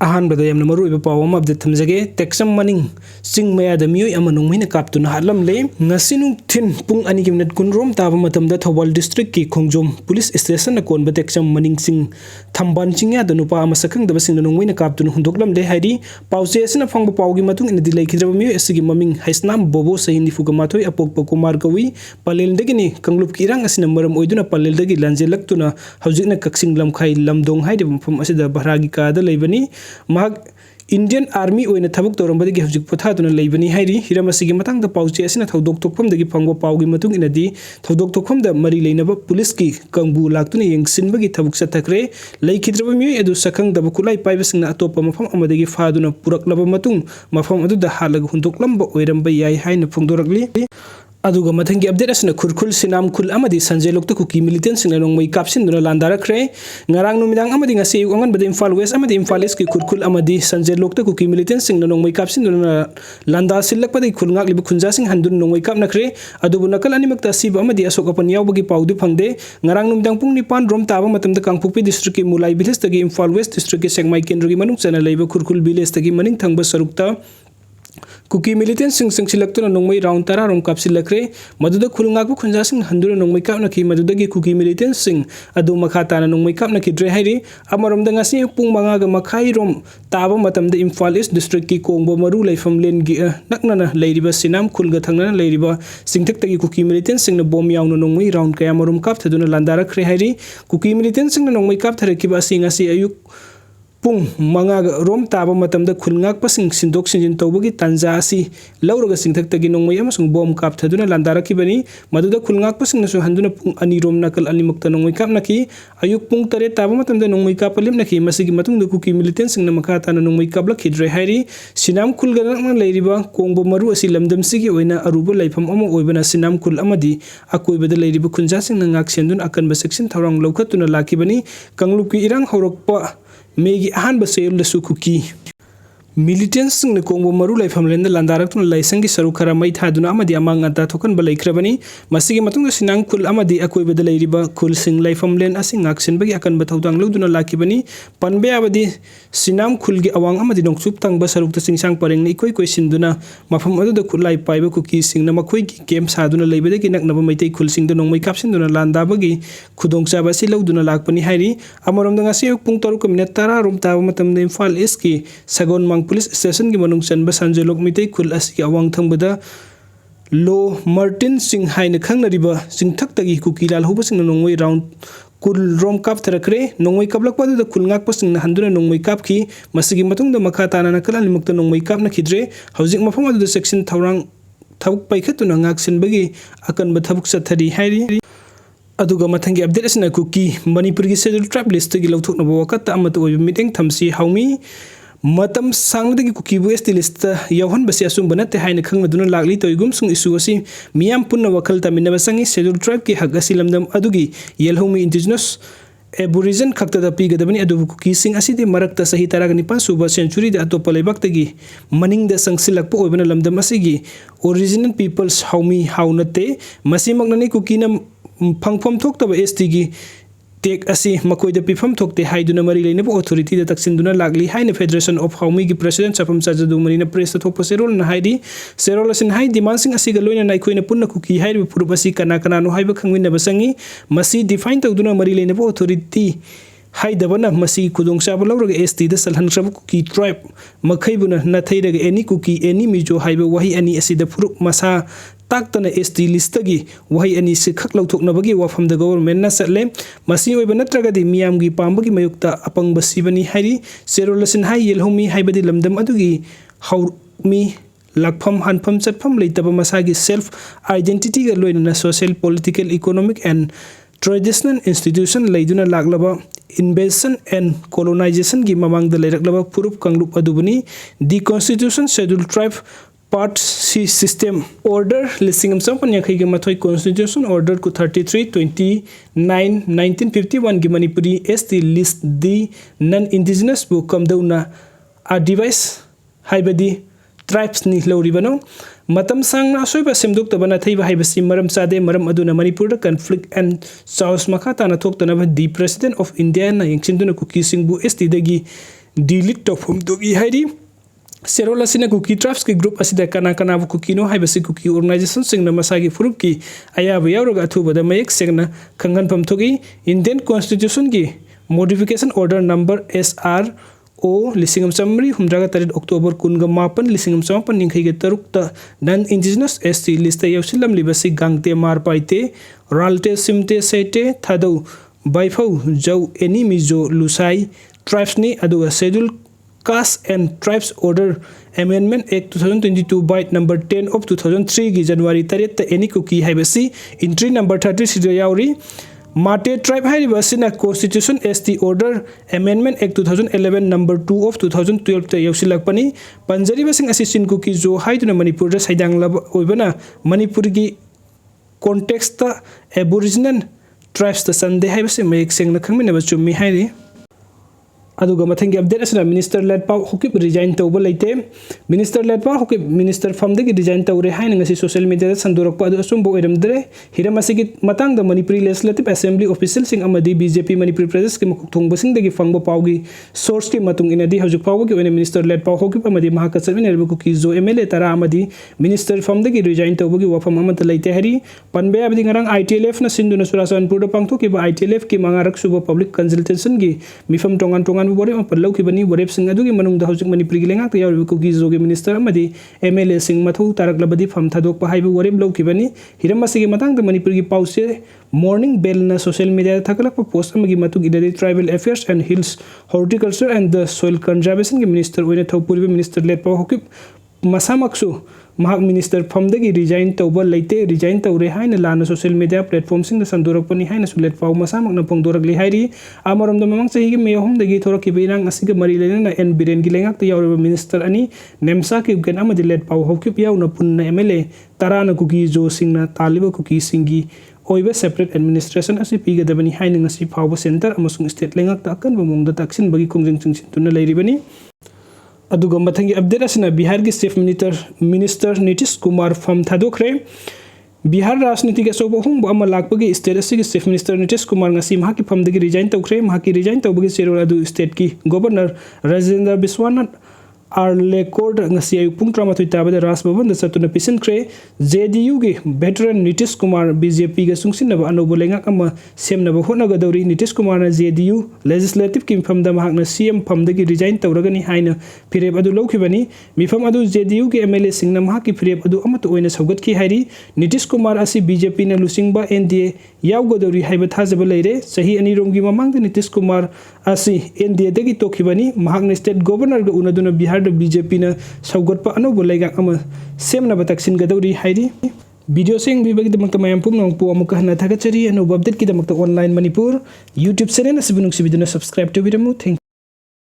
अहानबदा यामना मरुइबा पाव अमा अपडेट थमजगे टेक्सम मनिंग सिंग मयादा मियोय अमा नोंगमैना काप्तुना हातलमले ngasiनु thin pung ani ki minute kunrom taba matamda Thobal district ki khongjom police station na konba teksam maning sing thamban chingya da nupa ama sakhang daba sing nongmैना काप्तुना hundoklamle hairi pause asina phangba pawgi matung ina dilai khidraba miyoy asigi maming haisnam bobo sahin fuga mathoi apokpa kumar kawi palel dagini kanglup ki irang asina maram oiduna palel dagi lanjelaktuna haujikna kaksing lamkhai lamdong haide mafam asida baragi ka da leibani mahak Indian Army oina thabuk torambadagi hujik pothaduna leibani hairi hiramasigi matangda pauche asina thodok tokpamdagi phangwa pawgi matung inadi thodok tokpamda mari leinaba police ki kangbu laktuna yengsinbagi thabuk sathakre leikidraba miyoy adu sakhang daba kulai paibasingna atopa mafam amadagi faduna puraklaba matung mafam adu da halaga hundoklamba oiramba yai haina phongdorakli aduga mathangi update asna khurkhul sinam khul amadi Sanjellokta Khut militant singna nongmai kapsin duna landarakre ngarang numidang amadi ngasi angan bada Imphal West amadi Imphal East ki khurkhul amadi Sanjellokta Khut militant singna nongmai kapsin duna landa silak pada khulngak libu khunja sing handun nongmai kapnakhre adubu nakal animakta siba amadi asokapan yawbagi pawdu phangde ngarang numidang pung nipan rom taba matamda Kangpokpi district ki Mulai village tagi Imphal West district ki Sengmai kendra ki manung chana leiba khurkhul village tagi maning thangba sarukta Kuki militant sing silaktu nongmai round tara rom kapsilakre maduda khulungak bu khunja sing handura nongmai kapna ki madudagi kuki militant sing adu makhata na nongmai kapna ki dre hairi amarom da ngasi pung manga ga makhai rom taba matam da Imphal East district ki kongbo maru laifam len gi nakna na leiriba sinam khulga thangna leiriba singthak tagi kuki militant sing na bom yaw na nongmai round kaya marom kap thaduna landara khre hairi kuki militant sing na nongmai kap thare ki ba sing asi ayuk pung manga rom taba matamda khulngak pasing sindok sinjin tawbagi tanja asi lauraga singthak tagi nongmai amasung bom kap thaduna landara ki bani maduda khulngak pasing nasu handuna pung ani rom nakal animakta nongmai kap naki ayuk pung tare taba matamda nongmai kap lim naki masigi matung da kuki militant sing na makata na nongmai kap la khidre hairi sinam khulga na leiriba kongbo maru asi lamdam sigi oina aruba laifam amo oibana sinam khul amadi akoibada leiriba khunja sing na ngak sendun akan ba section tharang lokhatuna laki bani kanglup ki irang horokpa Megi ahan basayul da su kuki militants sing na kongbo maru laifam lenda landarak tuna laisangi saru khara mai thaduna amadi amang anta thokan balai khrabani masigi matung sinang khul amadi akoi badalai riba khul sing laifam len asing action bagi akan bathautang loduna lakibani panbe abadi sinam khul gi awang amadi nongchup tang ba saruk ta singsang pareng ni koi koi sinduna mafam adu da khulai paiba kuki sing na makoi gi game saduna leibade gi naknaba maitai khul sing da nongmai kapsin duna landa bagi khudongcha ba si loduna lakpani hairi amorom da ngasi pung 3:10 rom ta matam da Imphal East ki sagon mang police station ki manung chan ba Sanjellok mitai khul asi awang thangbada lo Martin Singh haina khangna riba singthak tagi kukilal hoba sing nongmai round kul rom kap tharakre nongmai kaplak padu da khulngak pasing na handuna nongmai kap ki masigi matung da makha tana na kala limukta nongmai kap na khidre hojik mafam adu da section thaurang thabuk paikhatuna ngak sin bagi akan ba thabuk sathari hairi aduga mathangi update asna kuki manipuri ki schedule tribe list gi lawthok na wakata amatu obi meeting thamsi haumi matam sangdagi kuki bu esti list yawhan basi asum banate haina khangna duna lagli toigum sung isu asi miyam punna wakal tamina basangi schedule tribe ki hagasi lamdam adugi yelhomi indigenous Aborigine khakta da pigadabani adu Kukising aside marakta sahi taraga nipan suba century da atopa leibak tagi maning da sangsilakpa oibana lamdam asigi original peoples haumi haunate masimaknani kukina phangpham thoktaba ST gi tek asi makoida pifam thokte haiduna mari leinaba authority da taksinduna lagli haina Federation of Haumi gi president chapam sajadu marina press thokpa serol na haidi serol asin hai demand sing asi galoina nai khoina punna kuki hairi purubasi kana kana no haiba khangwina basangi masi define tawduna mari leinaba authority haidabana masi kudong saba lawraga ST da salhan rabu kuki tribe makhaibuna na thairaga any kuki any mijo haiba wahi ani asi da puruk masa taktana ST list gi wahi ani se khak lawthokna bagi wafam da government na satle masi oiba natraga di miyam gi pambagi mayukta apang basibani hairi serolasin hai yelhomi haibadi lamdam adugi haumi lakpham hanpham chatpham leitaba masagi self identity ga loina social political economic and traditional institution leiduna laglaba invasion and colonization gi mamang da leiraklaba purup kanglup adubani the constitution schedule tribe Part C System Order Listing Sampanya Kaiga Mathoi Constitution Order ku 33/29/1951 gi Manipuri ST list the non-indigenous bu kamdauna a device haibadi tribes ni loribano matam sangna soiba semdok tabana thaiba haibasi maram sade maram aduna Manipur da conflict and South Makata na thoktana the President of India na yengchinduna Kukising bu ST dagi delete tofum dogi hairi Serola sina kuki traps ki group asida kana kana kuki no hai basi kuki organization singna masagi furup ki aya bayawra athu bada mayek segna kangan pam thogi Indian constitution ki modification order number SR O lisingam samri humdraga tarit October kunga mapan lisingam samapan ningkai ge taruk ta non indigenous ST list yausilam libasi gangte mar paite ralte simte sete thadau baifau jau any mizo lusai tribes ni adu schedule Caste and Tribes Order Amendment Act 2022 by number 10 of 2003 की January 3 any kuki haibasi entry number 30 sida yauri Mate tribe haibasina Constitution ST Order Amendment Act 2011 number 2 of 2012 te yausilakpani panjari basing assistant kuki jo haiduna Manipur da saidang laba oibana Manipur gi context ta Aboriginal tribes ta sande haibasi mayek sengna khangmina ba chummi hairi aduga mathangi update asina minister led pau hokip resign tawba leite minister led pau hokip minister from the resign tawre haina ngasi social media sandorak pa adu asumbo eramdre hiramasi ki matang da Manipuri legislative assembly official sing amadi BJP Manipuri Pradesh ki mukuk thongba sing dagi fangba pawgi source ki matung inadi hajuk pawgi ki minister led pau hokip amadi mahakachar iner bu ki zo MLA tara amadi minister from the resign tawba ki wafam amata leite hari panbe abdi ngarang ITLF na sinduna surasanpur da pangtho ki ba ITLF ki mangarak suba public consultation gi mifam tongan bore pallau ki bani borep sing adu ki manung da hojik Manipuri gi lenga ta yaw ku gi zo gi minister amadi MLA sing mathu tarak labadi pham thadok pa haibu borep lau ki bani hiramasi gi matang da Manipuri gi pause morning bell na social media thakalak pa post amagi matu gi dari tribal affairs and hills horticulture and the soil conservation gi minister oine thopuri minister let pa hokip masamaksu mahak minister from the resign tawba leite resign tawre haina lana social media platform sing da sandorak pani haina sulet pau masamak na pongdorak li hairi amarom da mamang sahi gi mehom da gi thorak ki birang asiga mari lena na en biren gi lengak ta yaw minister ani nemsa ki gen amadi let pau hokip yaw na punna MLA tarana kuki jo sing na taliba kuki singi oiba separate administration asi piga da bani haina ngasi pau center amasung state lengak ta kan bamong da taksin bagi kongjeng chingsin tuna leiri bani aduga mathangi update asina Bihar ki chief minister Nitish Kumar from Thoknakhre Bihar राजनीति के सोबो हूं बम लाखपगी state असि chief minister Nitish Kumar ngasi mahaki famdagi resign tawkhre mahaki resign tawbagi serol adu state ki governor Rajendra Biswanath Arlecord ngasi ayuk pung 13 tabada Raj Bhavan da satuna pisinkhre JDU gi veteran Nitish Kumar BJP ga sungsinaba anobo lengak ama semnaba honaga dawri Nitish Kumar na JDU legislative ki mifam da mahakna CM famdagi resign tawragani haina fireb adu lawkhibani mifam adu JDU gi MLA singna mahaki fireb adu amatu oina saugat ki hairi Nitish Kumar asi BJP na lusingba NDA yawga dawri haiba thajaba leire sahi ani rom gi mamang da Nitish Kumar asi NDA dagi tokhibani mahakna state governor ga unaduna Bihar BJP na saugat pa ano bolayga ama sem na bataksin gadawri hairi video sing bibagi damakta mayam pum po amuka na thagachari ano update ki damakta online Manipur YouTube channel na sibunung sibiduna subscribe to bidamu thank